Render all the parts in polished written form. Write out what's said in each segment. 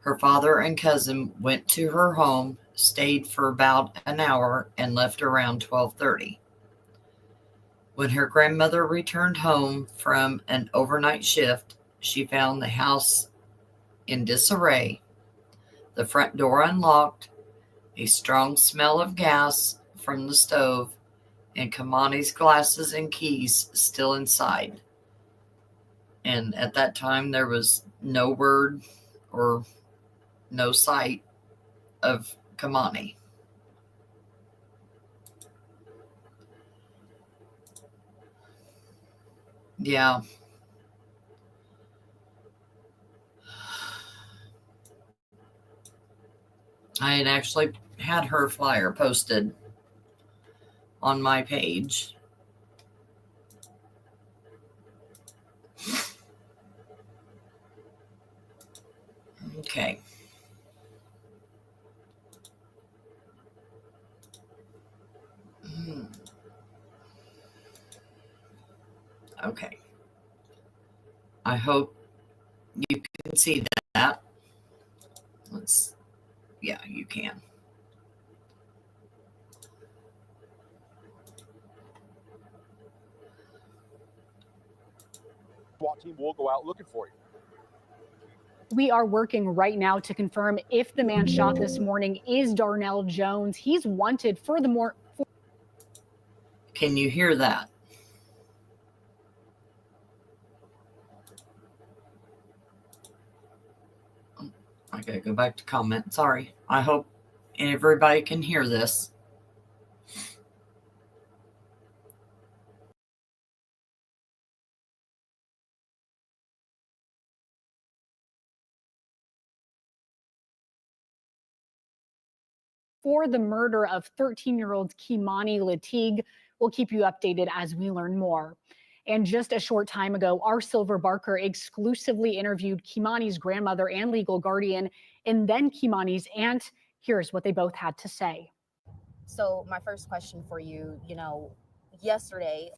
Her father and cousin went to her home, stayed for about an hour, and left around 12:30. When her grandmother returned home from an overnight shift, she found the house in disarray, the front door unlocked, a strong smell of gas from the stove, and Keimani's glasses and keys still inside. And at that time, there was no word or no sight of Keimani. Yeah. I had actually had her flyer posted on my page. Okay. Okay. I hope you can see that. Yeah, you can. SWAT team will go out looking for you. We are working right now to confirm if the man shot this morning is Darnell Jones. He's wanted furthermore. Can you hear that? I gotta go back to comment. Sorry. I hope everybody can hear this. For the murder of 13-year-old Keimani Latigue. We'll keep you updated as we learn more. And just a short time ago, our Silver Barker exclusively interviewed Keimani's grandmother and legal guardian, and then Keimani's aunt. Here's what they both had to say. So my first question for you, yesterday,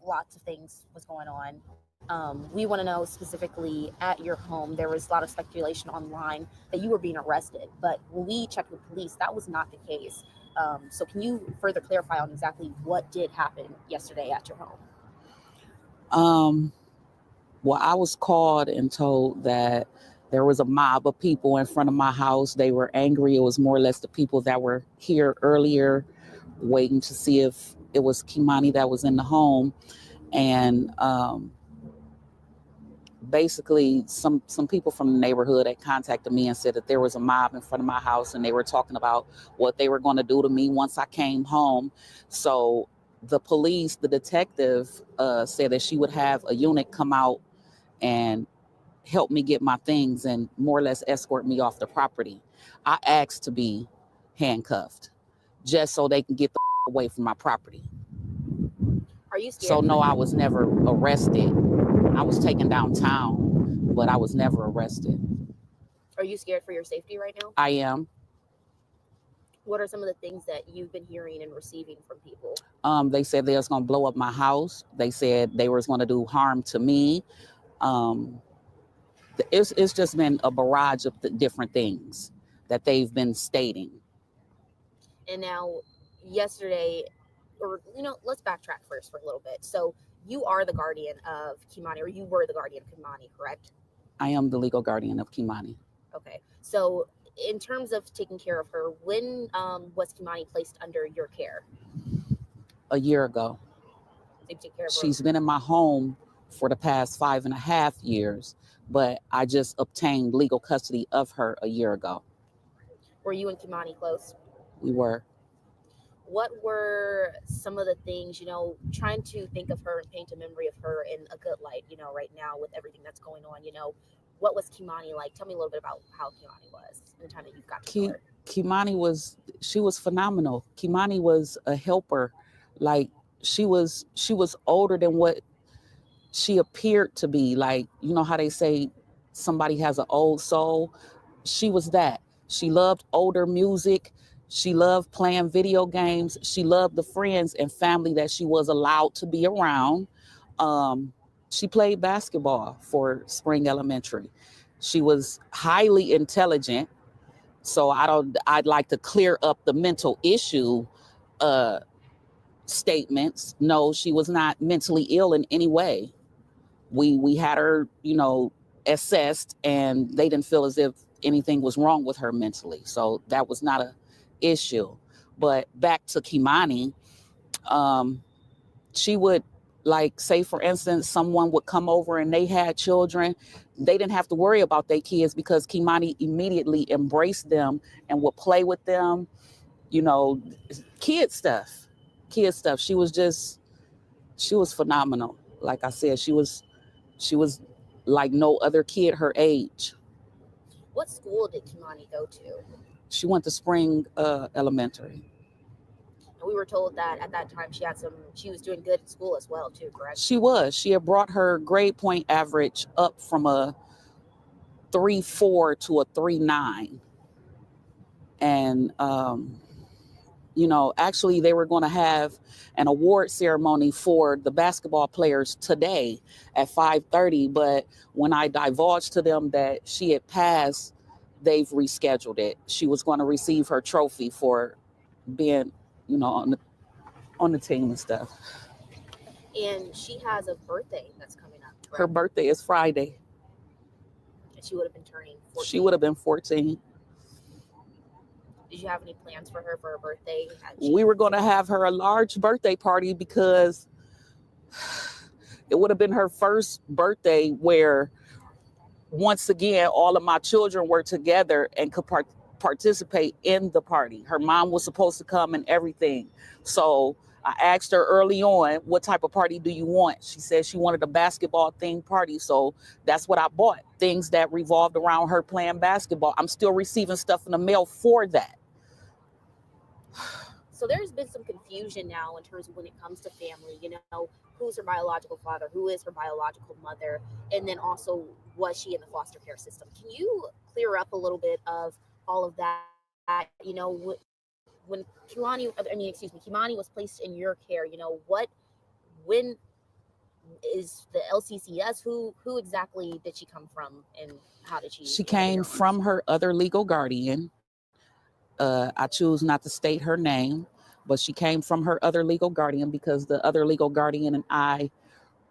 lots of things was going on. We want to know specifically at your home, there was a lot of speculation online that you were being arrested, but when we checked with police, that was not the case. So can you further clarify on exactly what did happen yesterday at your home? Well, I was called and told that there was a mob of people in front of my house. They were angry. It was more or less the people that were here earlier waiting to see if it was Keimani that was in the home. And basically some people from the neighborhood had contacted me and said that there was a mob in front of my house and they were talking about what they were going to do to me once I came home. So the police, the detective said that she would have a unit come out and help me get my things and more or less escort me off the property. I asked to be handcuffed just so they can get the away from my property. Are you scared? So no, I was never arrested. I was taken downtown, but I was never arrested. Are you scared for your safety right now? I am. What are some of the things that you've been hearing and receiving from people? They said they was going to blow up my house. They said they was going to do harm to me. It's just been a barrage of different things that they've been stating. And now yesterday, or let's backtrack first for a little bit. So you are the guardian of Keimani, or you were the guardian of Keimani, correct? I am the legal guardian of Keimani. Okay. So in terms of taking care of her, when was Keimani placed under your care? A year ago. To take care of her. She's been in my home for the past 5.5 years, but I just obtained legal custody of her a year ago. Were you and Keimani close? We were. What were some of the things, trying to think of her and paint a memory of her in a good light, right now with everything that's going on, what was Keimani like? Tell me a little bit about how Keimani was in the time that you've got to know her. Keimani was phenomenal. Keimani was a helper. Like, she was older than what she appeared to be. Like, you know how they say somebody has an old soul? She was that. She loved older music. She loved playing video games. She loved the friends and family that she was allowed to be around. She played basketball for Spring Elementary. She was highly intelligent. So I'd like to clear up the mental issue statements. No, she was not mentally ill in any way. We had her, assessed, and they didn't feel as if anything was wrong with her mentally. So that was not a issue. But back to Keimani, she would, like, say, for instance, someone would come over and they had children. They didn't have to worry about their kids because Keimani immediately embraced them and would play with them, kid stuff. She was phenomenal. Like I said, she was like no other kid her age. What school did Keimani go to? She went to Spring Elementary. And we were told that at that time she was doing good in school as well too, correct? She was. She had brought her grade point average up from a 3.4 to a 3.9. And actually they were going to have an award ceremony for the basketball players today at 5:30. But when I divulged to them that she had passed, they've rescheduled it. She was going to receive her trophy for being, on the team and stuff. And she has a birthday that's coming up, correct? Her birthday is Friday. And she would have been turning 14. She would have been 14. Did you have any plans for her birthday? We were going to have her a large birthday party because it would have been her first birthday where, once again, all of my children were together and could participate in the party. Her mom was supposed to come and everything. So I asked her early on, what type of party do you want? She said she wanted a basketball themed party. So that's what I bought. Things that revolved around her playing basketball. I'm still receiving stuff in the mail for that. So there's been some confusion now in terms of when it comes to family, who's her biological father, who is her biological mother, and then also was she in the foster care system? Can you clear up a little bit of all of that? When Keimani was placed in your care, when is the LCCS? Who exactly did she come from, and how did she? She came from her other legal guardian. I choose not to state her name, but she came from her other legal guardian because the other legal guardian and I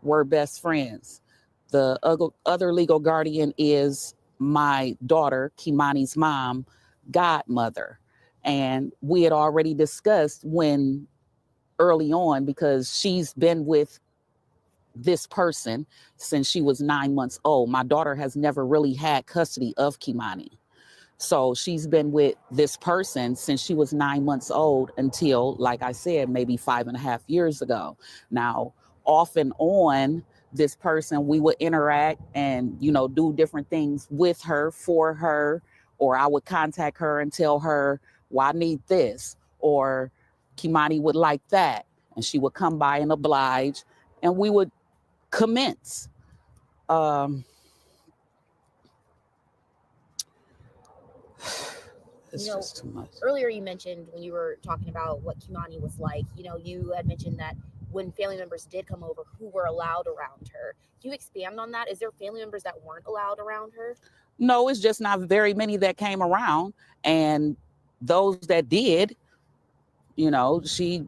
were best friends. The other legal guardian is my daughter, Keimani's mom, godmother. And we had already discussed early on, because she's been with this person since she was 9 months old. My daughter has never really had custody of Keimani. So she's been with this person since she was 9 months old until, like I said, maybe 5.5 years ago. Now, off and on, this person, we would interact and, do different things with her, for her, or I would contact her and tell her, well, I need this, or Keimani would like that. And she would come by and oblige, and we would commence. It's just too much. Earlier you mentioned, when you were talking about what Keimani was like, you had mentioned that when family members did come over, who were allowed around her. Can you expand on that? Is there family members that weren't allowed around her? No, it's just not very many that came around. And those that did, she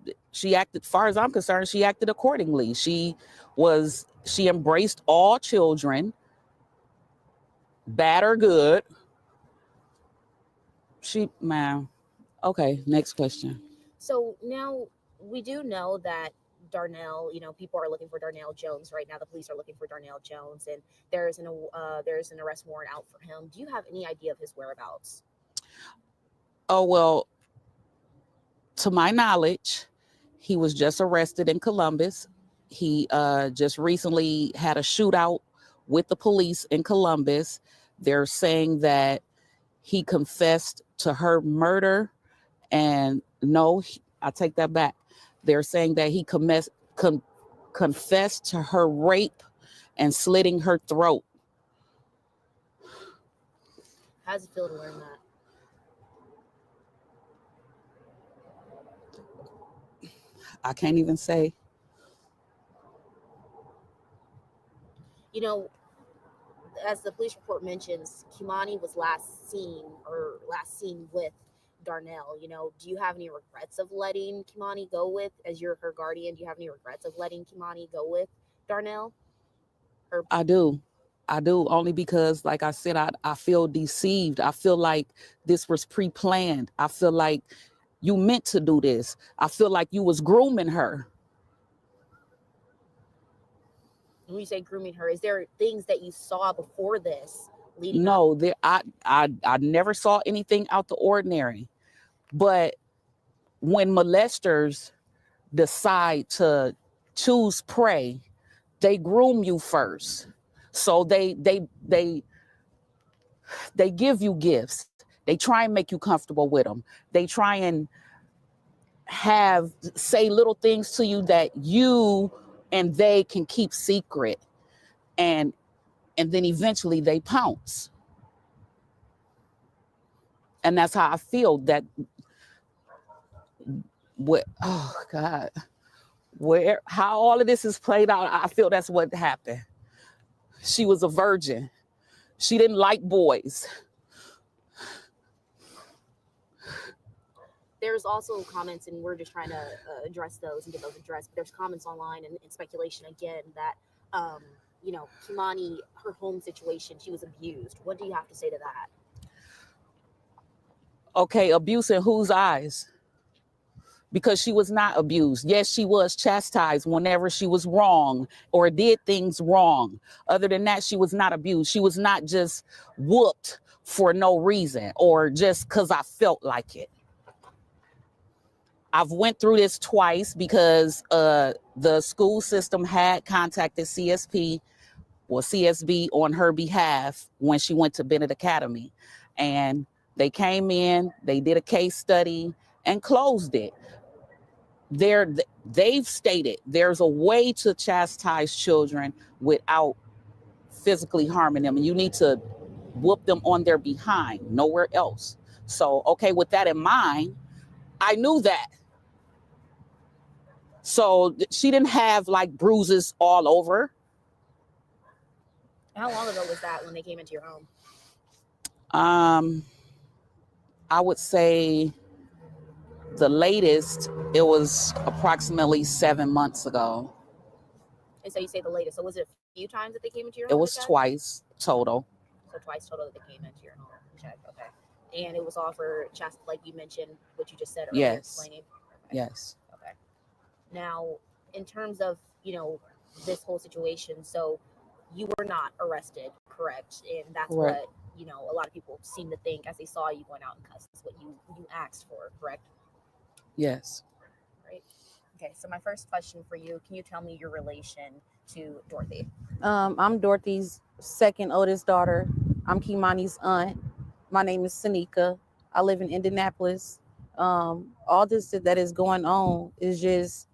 acted, as far as I'm concerned, she acted accordingly. She embraced all children, bad or good. Okay, next question. So now we do know that Darnell, people are looking for Darnell Jones right now. The police are looking for Darnell Jones, and there's an arrest warrant out for him. Do you have any idea of his whereabouts? Oh, well, to my knowledge, he was just arrested in Columbus. He just recently had a shootout with the police in Columbus. They're saying that he confessed to her murder. And no, I take that back. They're saying that he confessed to her rape and slitting her throat. How does it feel to learn that? I can't even say. You know, as the police report mentions, Keimani was last seen with Darnell. You know, do you have any regrets of letting Keimani go with, as you're her guardian, do you have any regrets of letting Keimani go with Darnell? I do. Only because, like I said, I feel deceived. I feel like this was pre-planned. I feel like you meant to do this. I feel like you was grooming her. When you say grooming her, is there things that you saw before this leading No, up? I never saw anything out the ordinary. But when molesters decide to choose prey, they groom you first. So they give you gifts. They try and make you comfortable with them. They try and say little things to you that you and they can keep secret. And then eventually they pounce. And that's how I feel that how all of this is played out, I feel that's what happened. She was a virgin. She didn't like boys. There's also comments, and we're just trying to address those and get those addressed. But there's comments online and speculation again that, you know, Keimani, her home situation, she was abused. What do you have to say to that? Okay, abuse in whose eyes? Because she was not abused. Yes, she was chastised whenever she was wrong or did things wrong. Other than that, she was not abused. She was not just whooped for no reason or just because I felt like it. I've went through this twice because the school system had contacted CSB on her behalf when she went to Bennett Academy. And they came in, they did a case study and closed it. They've stated there's a way to chastise children without physically harming them. And you need to whoop them on their behind, nowhere else. So, okay, with that in mind, I knew that. So she didn't have like bruises all over. How long ago was that when they came into your home? I would say the latest, it was approximately 7 months ago. And so you say the latest. So was it a few times that they came into your home? It was twice total. So twice total that they came into your home. Check. Okay. And it was all for like you mentioned, what you just said earlier. Yes. Explaining. Okay. Yes. Okay. Now, in terms of, you know, this whole situation, so you were not arrested, correct? And that's Correct. what, you know, a lot of people seem to think as they saw you going out in custody. That's what you asked for, correct? Yes. Right. Okay. So my first question for you, can you tell me your relation to Dorothy? I'm Dorothy's second oldest daughter. I'm Keimani's aunt. My name is Sanika. I live in Indianapolis. All this that is going on is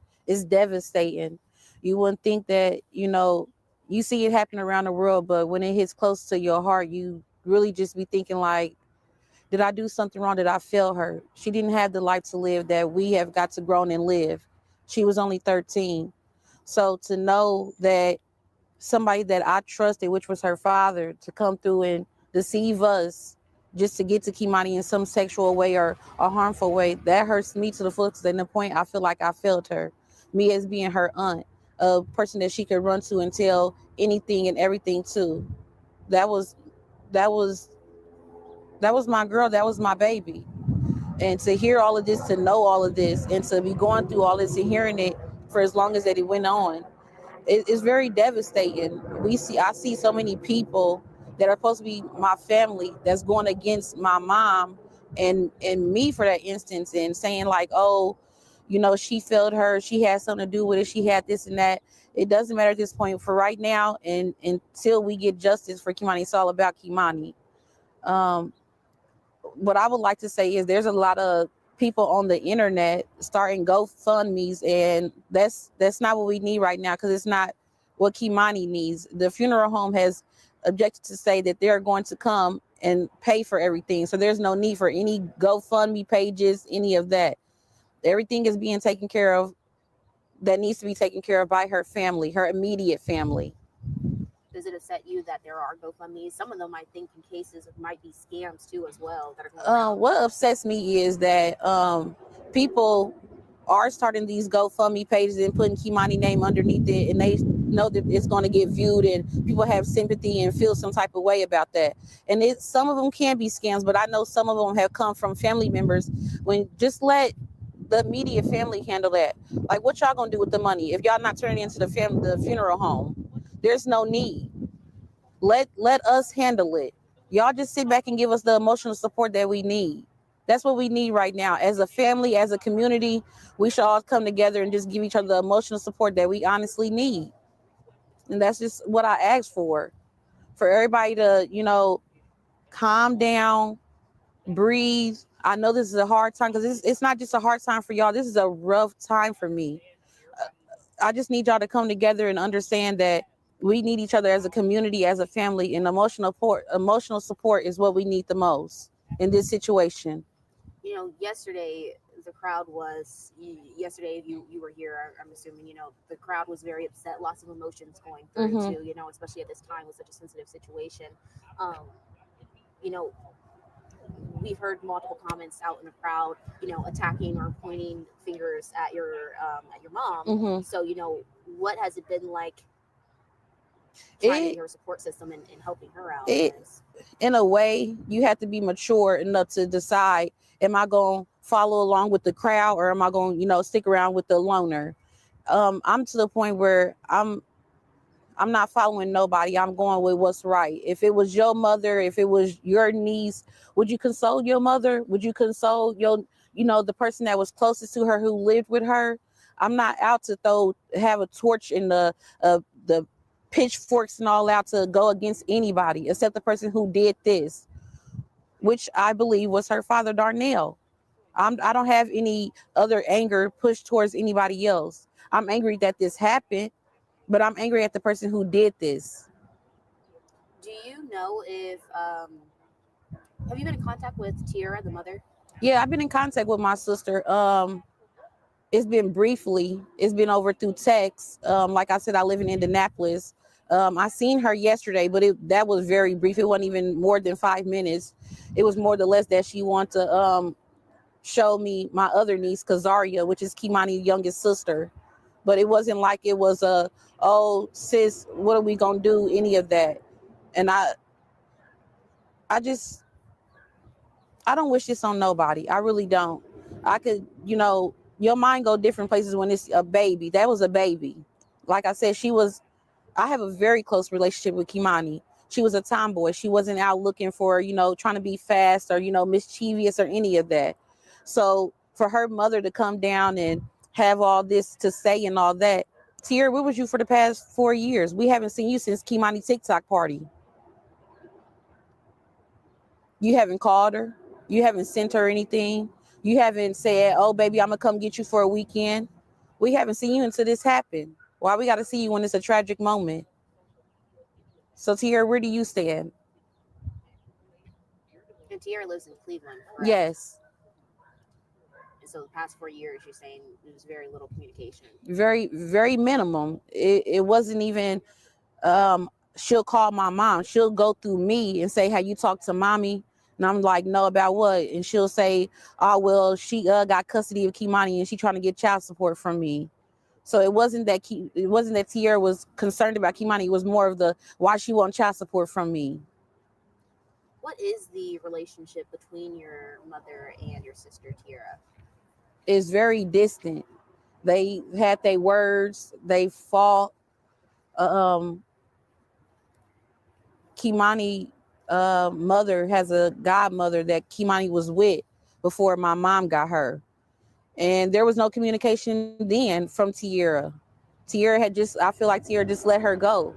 devastating. You wouldn't think that, you know, you see it happen around the world, but when it hits close to your heart, you really just be thinking like, did I do something wrong? Did I fail her? She didn't have the life to live that we have got to grow and live. She was only 13. So to know that somebody that I trusted, which was her father, to come through and deceive us just to get to Keimani in some sexual way or a harmful way, that hurts me to the fullest. And the point I feel like I failed her, me as being her aunt, a person that she could run to and tell anything and everything to. That was my girl. That was my baby. And to hear all of this, to know all of this, and to be going through all this and hearing it for as long as that it went on, it's very devastating. I see so many people that are supposed to be my family that's going against my mom and me for that instance, and saying like, oh, you know, she failed her, she had something to do with it, she had this and that. It doesn't matter at this point. For right now, and until we get justice for Keimani, it's all about Keimani. What I would like to say is there's a lot of people on the internet starting GoFundMe's, and that's not what we need right now, because it's not what Keimani needs. The funeral home has objected to say that they're going to come and pay for everything, so there's no need for any GoFundMe pages, any of that. Everything is being taken care of that needs to be taken care of by her family, her immediate family. Does it upset you that there are GoFundMe's? Some of them, I think, in cases it might be scams too as well that are going on. What upsets me is that people are starting these GoFundMe pages and putting Keimani name underneath it, and they know that it's going to get viewed, and people have sympathy and feel some type of way about that. And some of them can be scams, but I know some of them have come from family members. When just let the immediate family handle that. Like, what y'all gonna do with the money if y'all not turning it into the funeral home? There's no need. Let us handle it. Y'all just sit back and give us the emotional support that we need. That's what we need right now. As a family, as a community, we should all come together and just give each other the emotional support that we honestly need. And that's just what I asked for everybody to, calm down, breathe. I know this is a hard time, because it's not just a hard time for y'all. This is a rough time for me. I just need y'all to come together and understand that we need each other as a community, as a family, and emotional support is what we need the most in this situation. Yesterday the crowd was, yesterday you were here, I'm assuming, the crowd was very upset, lots of emotions going through too, especially at this time with such a sensitive situation. We've heard multiple comments out in the crowd, attacking or pointing fingers at your mom. So, what has it been like trying to her support system and helping her out? In a way, you have to be mature enough to decide, am I going to follow along with the crowd, or am I going to, stick around with the loner? I'm to the point where I'm not following nobody. I'm going with what's right. If it was your mother, if it was your niece, would you console your mother? Would you console the person that was closest to her, who lived with her? I'm not out to have a torch in the pitchforks and all out to go against anybody except the person who did this, which I believe was her father, Darnell. I don't have any other anger pushed towards anybody else. I'm angry that this happened, but I'm angry at the person who did this. Do you know if, have you been in contact with Tiara, the mother? Yeah, I've been in contact with my sister. It's been briefly. It's been over through text. Like I said, I live in Indianapolis. I seen her yesterday, but that was very brief. It wasn't even more than 5 minutes. It was more or less that she wanted to show me my other niece, Kazaria, which is Keimani's youngest sister. But it wasn't like it was oh, sis, what are we going to do? Any of that. And I don't wish this on nobody. I really don't. I could, your mind go different places when it's a baby. That was a baby. Like I said, I have a very close relationship with Keimani. She was a tomboy. She wasn't out looking for, trying to be fast or, mischievous or any of that. So for her mother to come down and have all this to say and all that, Tiara, where was you for the past 4 years? We haven't seen you since Keimani TikTok party. You haven't called her. You haven't sent her anything. You haven't said, oh, baby, I'm going to come get you for a weekend. We haven't seen you until this happened. Why we got to see you when it's a tragic moment? So, Tiara, where do you stand? And Tiara lives in Cleveland, correct? Yes. And so the past 4 years, you're saying there was very little communication. Very, very minimum. It wasn't even, she'll call my mom. She'll go through me and say, have you talked to mommy? And I'm like, no, about what? And she'll say, oh, well, she got custody of Keimani and she trying to get child support from me. So it wasn't that Tiara was concerned about Keimani. It was more of why she want child support from me. What is the relationship between your mother and your sister, Tiara? It's very distant. They had their words. They fought. Keimani mother has a godmother that Keimani was with before my mom got her. And there was no communication then from Tiara. I feel like Tiara just let her go.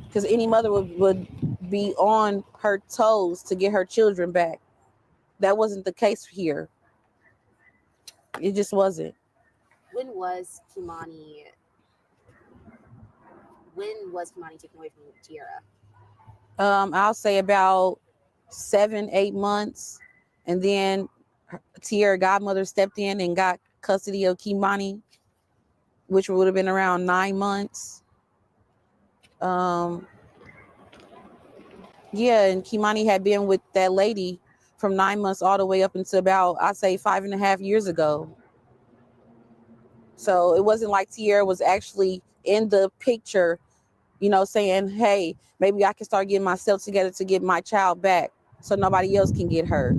Because any mother would be on her toes to get her children back. That wasn't the case here. It just wasn't. When was Keimani taken away from Tierra? I'll say about 7-8 months, and then Tierra godmother stepped in and got custody of Keimani, which would have been around 9 months. Yeah, and Keimani had been with that lady from 9 months all the way up until about, I'd say, 5.5 years ago. So it wasn't like Tierra was actually in the picture, saying, hey, maybe I can start getting myself together to get my child back so nobody else can get her.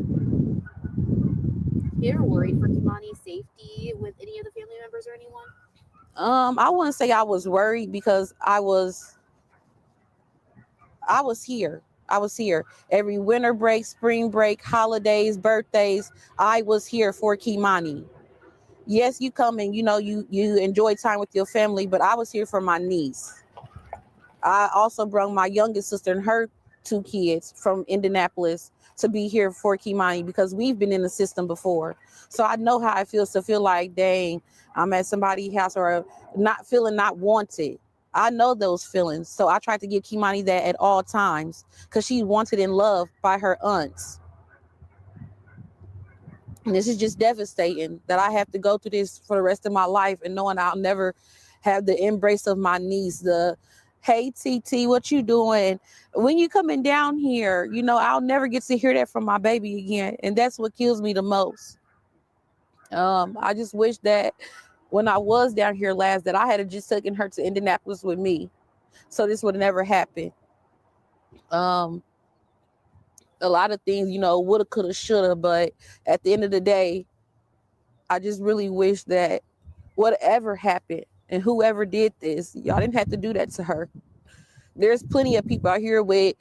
You ever worried for Keimani's safety with any of the family members or anyone? I wouldn't say I was worried because I was here. I was here every winter break, spring break, holidays, birthdays. I was here for Keimani. Yes, you come and you enjoy time with your family, but I was here for my niece. I also brought my youngest sister and her 2 kids from Indianapolis to be here for Keimani because we've been in the system before. So I know how it feels to feel like, dang, I'm at somebody's house or not feeling not wanted. I know those feelings. So I tried to give Keimani that at all times because she's wanted and loved by her aunts. And this is just devastating that I have to go through this for the rest of my life and knowing I'll never have the embrace of my niece, the hey TT, what you doing? When you coming down here, I'll never get to hear that from my baby again. And that's what kills me the most. I just wish that when I was down here last that I had just taken her to Indianapolis with me. So this would have never happened. A lot of things, woulda, coulda, shoulda, but at the end of the day, I just really wish that whatever happened and whoever did this, y'all didn't have to do that to her. There's plenty of people out here with,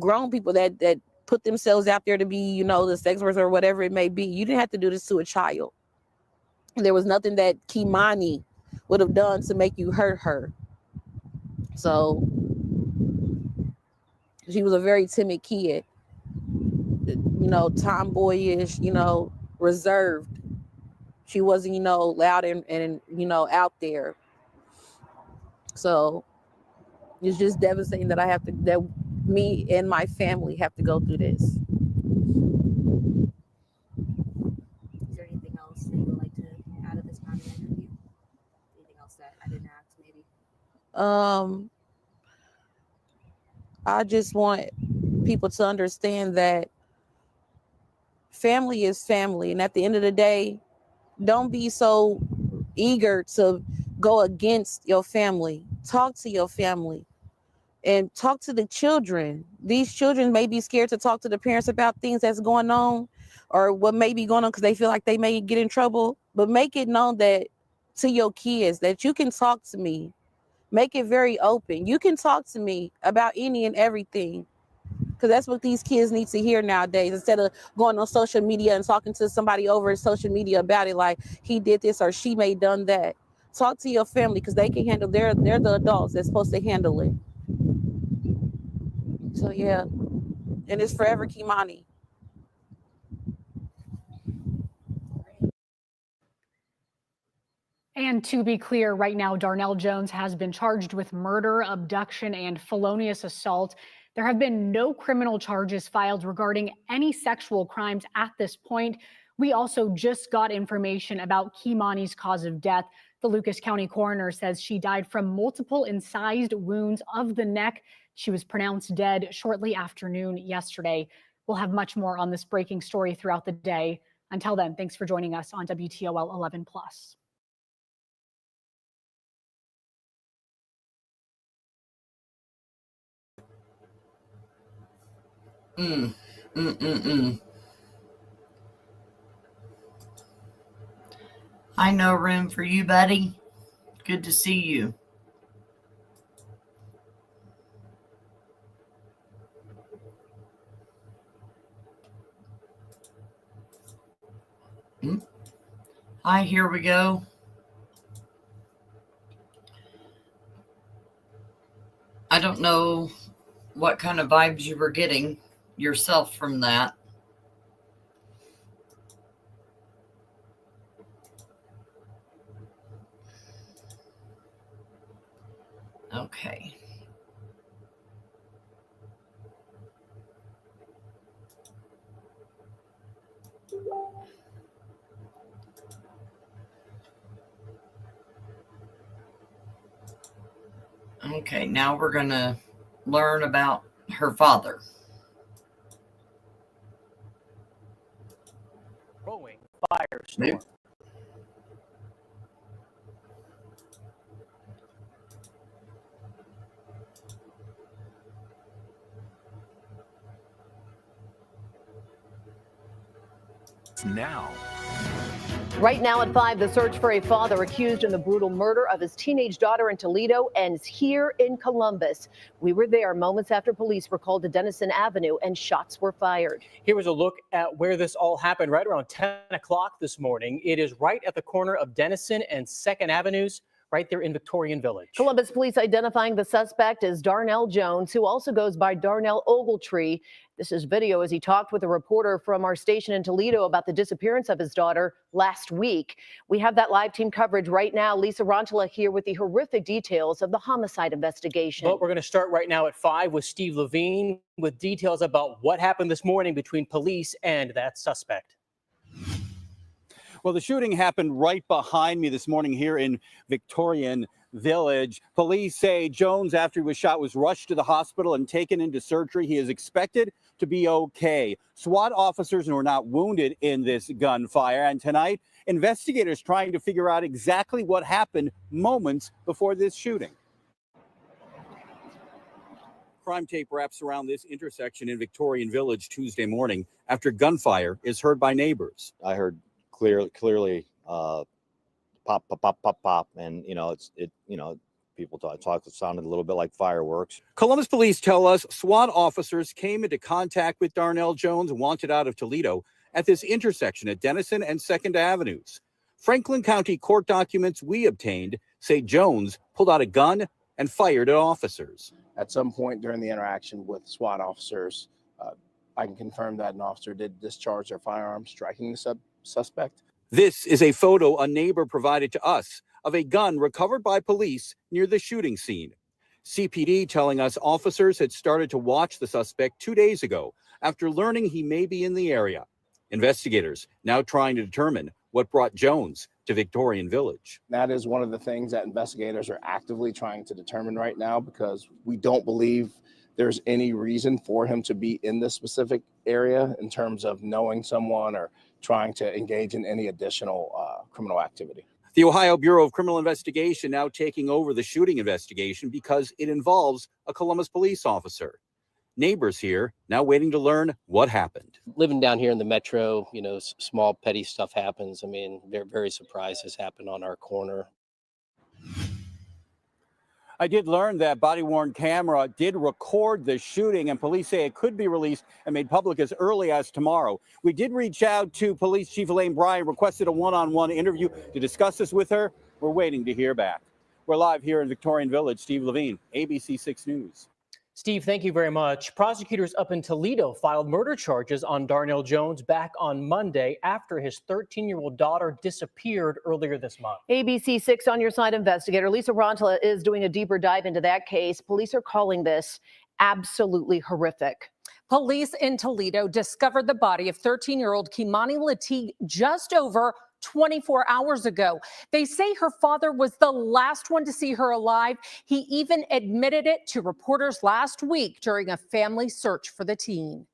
grown people that put themselves out there to be, the sex workers or whatever it may be. You didn't have to do this to a child. There was nothing that Keimani would have done to make you hurt her. So she was a very timid kid, tomboyish, reserved. She wasn't, loud and out there. So it's just devastating that me and my family have to go through this. Is there anything else that you would like to add at this time in the interview? Anything else that I didn't ask, maybe? I just want people to understand that family is family. And at the end of the day, don't be so eager to go against your family. Talk to your family and talk to the children. These children may be scared to talk to the parents about things that's going on or what may be going on because they feel like they may get in trouble. But make it known that to your kids that you can talk to me. Make it very open. You can talk to me about any and everything. Because that's what these kids need to hear nowadays. Instead of going on social media and talking to somebody over social media about it, like he did this or she may done that. Talk to your family because they can handle. They're the adults. They're supposed to handle it. So yeah, and it's forever Keimani. And to be clear, right now, Darnell Jones has been charged with murder, abduction, and felonious assault. There have been no criminal charges filed regarding any sexual crimes at this point. We also just got information about Keimani's cause of death. The Lucas County coroner says she died from multiple incised wounds of the neck. She was pronounced dead shortly after noon yesterday. We'll have much more on this breaking story throughout the day. Until then, thanks for joining us on WTOL 11+. I know room for you, buddy. Good to see you. Hi, here we go. I don't know what kind of vibes you were getting yourself from that. Okay. Okay, now we're going to learn about her father. Growing firestorm. Now. Right now at 5, the search for a father accused in the brutal murder of his teenage daughter in Toledo ends here in Columbus. We were there moments after police were called to Denison Avenue and shots were fired. Here was a look at where this all happened right around 10 o'clock this morning. It is right at the corner of Denison and 2nd Avenues, right there in Victorian Village. Columbus police identifying the suspect as Darnell Jones, who also goes by Darnell Ogletree. This is video as he talked with a reporter from our station in Toledo about the disappearance of his daughter last week. We have that live team coverage right now. Lisa Rontala here with the horrific details of the homicide investigation. But we're going to start right now at 5 with Steve Levine with details about what happened this morning between police and that suspect. Well, the shooting happened right behind me this morning here in Victorian Village. Police say Jones, after he was shot, was rushed to the hospital and taken into surgery. He is expected to be okay. SWAT officers were not wounded in this gunfire. And tonight, investigators trying to figure out exactly what happened moments before this shooting. Crime tape wraps around this intersection in Victorian Village Tuesday morning after gunfire is heard by neighbors. I heard clearly pop, pop, pop, pop, pop, and people talk. It sounded a little bit like fireworks. Columbus police tell us SWAT officers came into contact with Darnell Jones, wanted out of Toledo, at this intersection at Denison and 2nd Avenues. Franklin County court documents we obtained say Jones pulled out a gun and fired at officers. At some point during the interaction with SWAT officers, I can confirm that an officer did discharge their firearm, striking the suspect. This is a photo a neighbor provided to us of a gun recovered by police near the shooting scene. CPD telling us officers had started to watch the suspect 2 days ago after learning he may be in the area. Investigators now trying to determine what brought Jones to Victorian Village. That is one of the things that investigators are actively trying to determine right now, because we don't believe there's any reason for him to be in this specific area in terms of knowing someone or trying to engage in any additional criminal activity. The Ohio Bureau of Criminal Investigation now taking over the shooting investigation because it involves a Columbus police officer. Neighbors here now waiting to learn what happened. Living down here in the metro, small petty stuff happens. I mean, they're very surprised this happened on our corner. I did learn that body-worn camera did record the shooting, and police say it could be released and made public as early as tomorrow. We did reach out to Police Chief Elaine Bryan, requested a one-on-one interview to discuss this with her. We're waiting to hear back. We're live here in Victorian Village. Steve Levine, ABC 6 News. Steve, thank you very much. Prosecutors up in Toledo filed murder charges on Darnell Jones back on Monday after his 13-year-old daughter disappeared earlier this month. ABC 6 On Your Side investigator Lisa Rontala is doing a deeper dive into that case. Police are calling this absolutely horrific. Police in Toledo discovered the body of 13-year-old Keimani Latigue just over 24 hours ago. They say her father was the last one to see her alive. He even admitted it to reporters last week during a family search for the teen.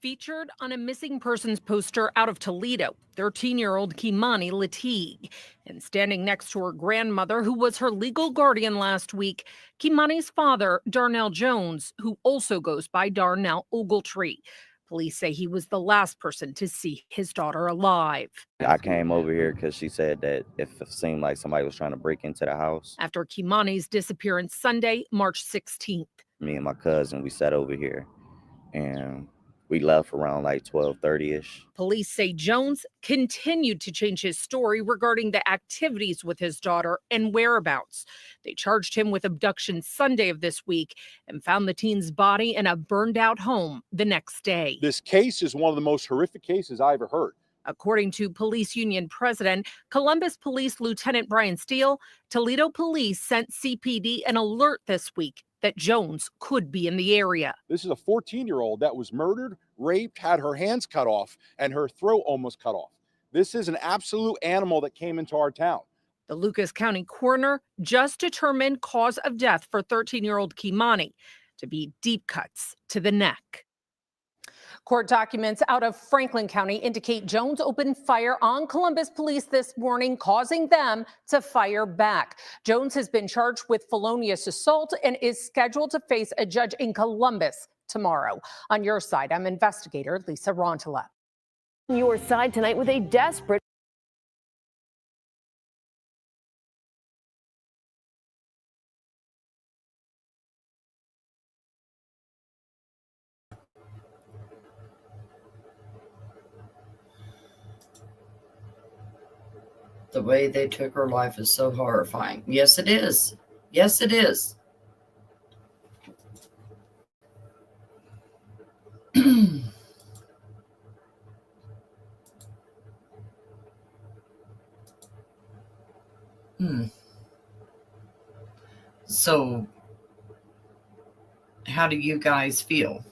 Featured on a missing persons poster out of Toledo, 13-year-old Keimani Latigue. And standing next to her grandmother, who was her legal guardian last week, Keimani's father, Darnell Jones, who also goes by Darnell Ogletree. Police say he was the last person to see his daughter alive. I came over here because she said that if it seemed like somebody was trying to break into the house. After Keimani's disappearance Sunday, March 16th. Me and my cousin, we sat over here and we left around like 12:30-ish. Police say Jones continued to change his story regarding the activities with his daughter and whereabouts. They charged him with abduction Sunday of this week and found the teen's body in a burned out home the next day. This case is one of the most horrific cases I ever heard. According to Police Union President, Columbus Police Lieutenant Brian Steele, Toledo Police sent CPD an alert this week that Jones could be in the area. This is a 14-year-old that was murdered, raped, had her hands cut off, and her throat almost cut off. This is an absolute animal that came into our town. The Lucas County coroner just determined cause of death for 13-year-old Keimani to be deep cuts to the neck. Court documents out of Franklin County indicate Jones opened fire on Columbus police this morning, causing them to fire back. Jones has been charged with felonious assault and is scheduled to face a judge in Columbus tomorrow. On your side, I'm investigator Lisa Rontola. Your side tonight with a desperate The way they took her life is so horrifying. Yes, it is. Yes, it is. So, how do you guys feel?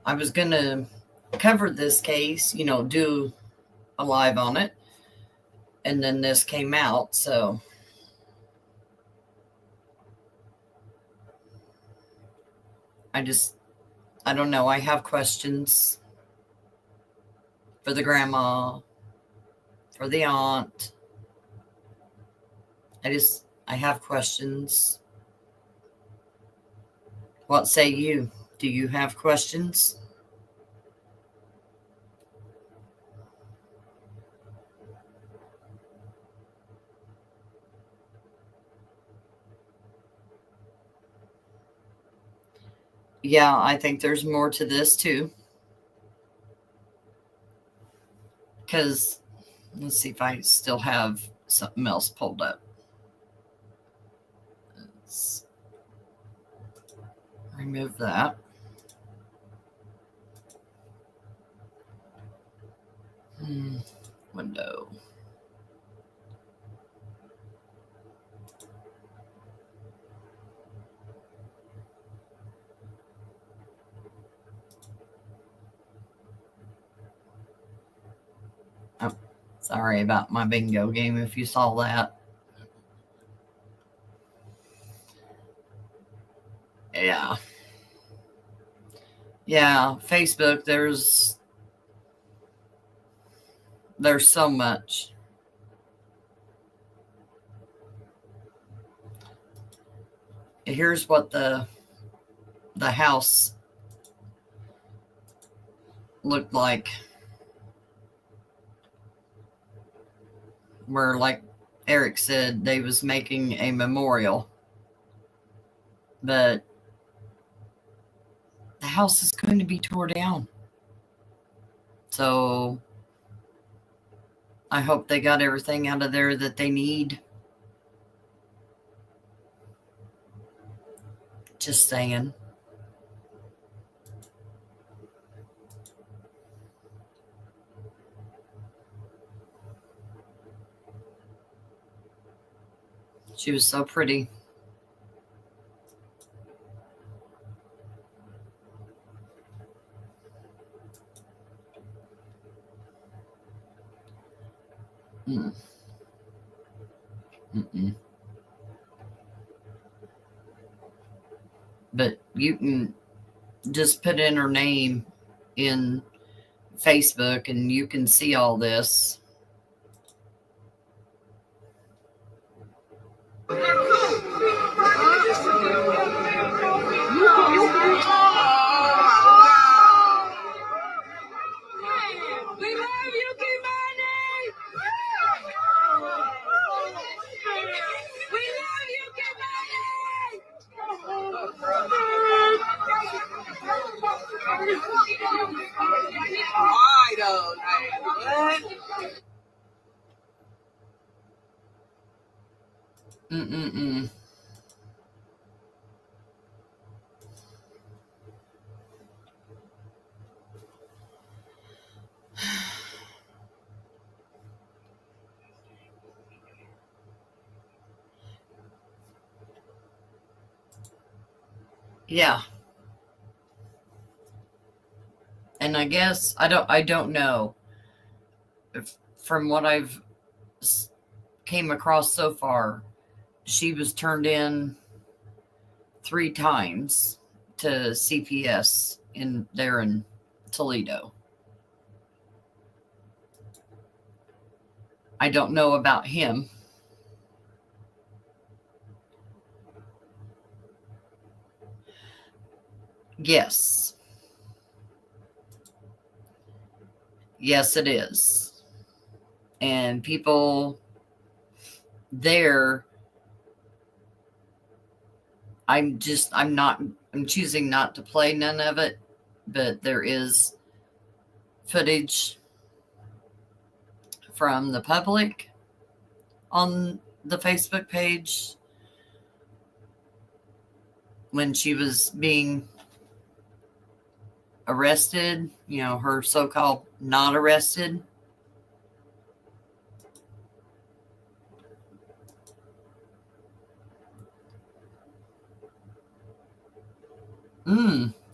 I was going to cover this case, do a live on it. And then this came out, so I don't know. I have questions for the grandma, for the aunt. I have questions. What say you? Do you have questions? Yeah, I think there's more to this too. Because, let's see if I still have something else pulled up. Let's remove that. Window. Oh, sorry about my bingo game if you saw that. Yeah. Yeah, Facebook, there's so much. Here's what the house looked like. Where, like Eric said, they was making a memorial. But the house is going to be torn down. So I hope they got everything out of there that they need. Just saying. She was so pretty. But you can just put in her name in Facebook and you can see all this. Yeah. And I guess I don't know if, from what I've came across so far, she was turned in 3 times to CPS in Toledo. I don't know about him. Yes. Yes, it is. And people there, I'm choosing not to play none of it, but there is footage from the public on the Facebook page when she was being arrested, her so-called not arrested.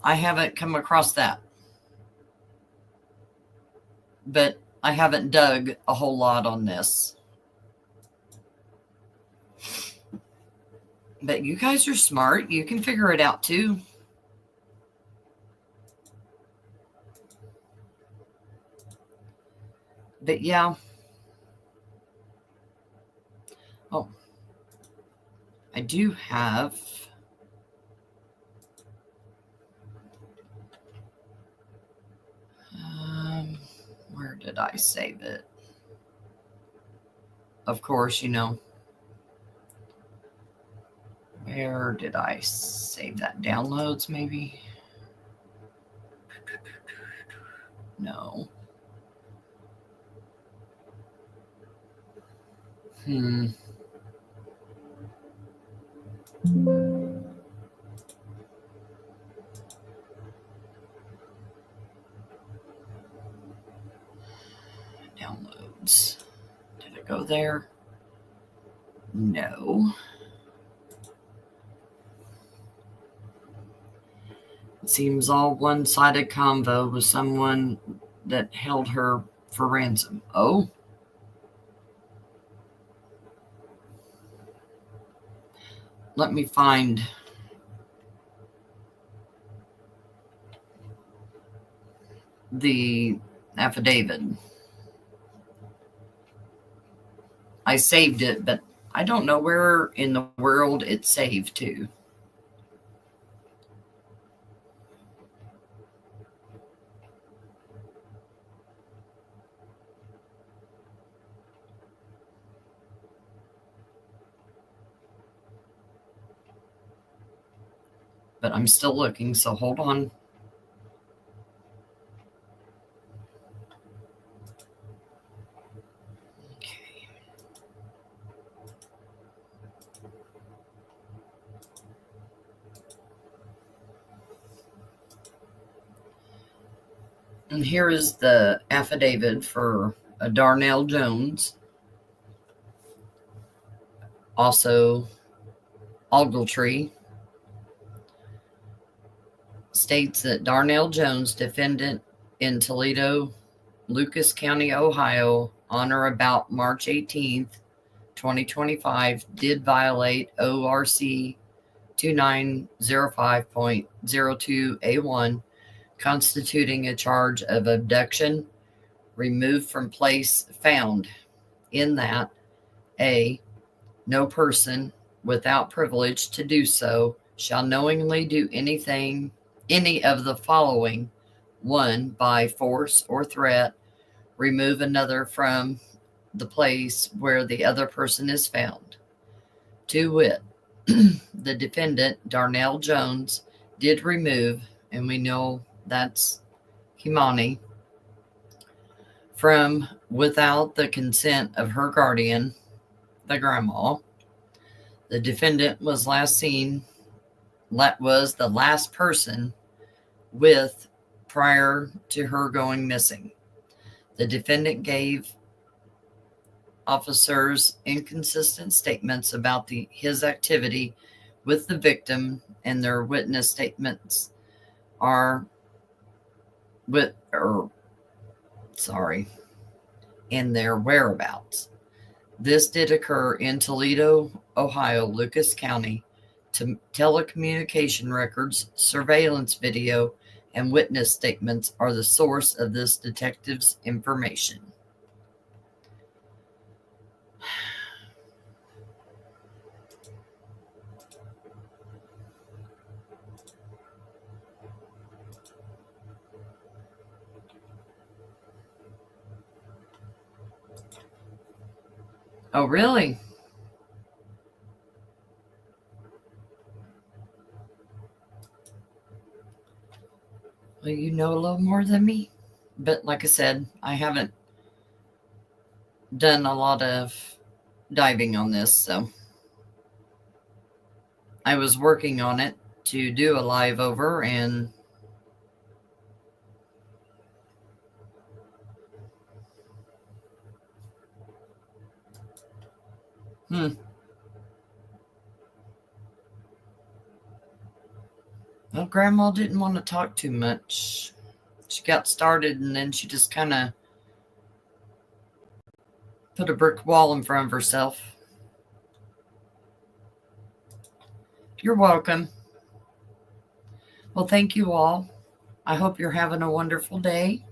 I haven't come across that. But I haven't dug a whole lot on this. But you guys are smart. You can figure it out too. But yeah. Oh. I do have... where did I save it? Of course, where did I save that? Downloads, maybe? No. Downloads. Did it go there? No. It seems all one-sided convo with someone that held her for ransom. Oh. Let me find the affidavit. I saved it, but I don't know where in the world it's saved to. But I'm still looking, so hold on. Okay. And here is the affidavit for Darnell Jones. Also, Ogletree. States that Darnell Jones, defendant in Toledo, Lucas County, Ohio, on or about March 18th, 2025, did violate ORC 2905.02A1, constituting a charge of abduction, removed from place found, in that A, no person without privilege to do so shall knowingly do any of the following: 1, by force or threat, remove another from the place where the other person is found. 2, wit, the defendant, Darnell Jones, did remove, and we know that's Keimani, from without the consent of her guardian, the grandma. The defendant was the last person with prior to her going missing. The defendant gave officers inconsistent statements about his activity with the victim, and their witness statements are in their whereabouts. This did occur in Toledo, Ohio, Lucas County. Telecommunication records, surveillance video, and witness statements are the source of this detective's information. Oh, really? Well, you know a little more than me. But like I said, I haven't done a lot of diving on this, so I was working on it to do a live over, and well, Grandma didn't want to talk too much. She got started, and then she just kind of put a brick wall in front of herself. You're welcome. Well, thank you all. I hope you're having a wonderful day.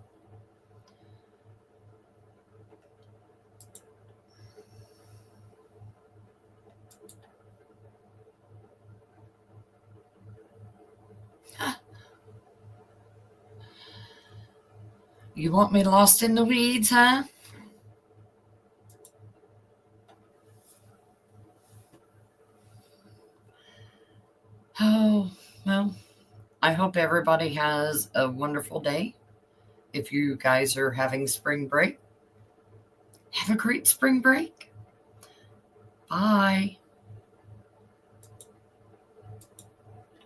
You want me lost in the weeds, huh? Oh, well, I hope everybody has a wonderful day. If you guys are having spring break, have a great spring break. Bye.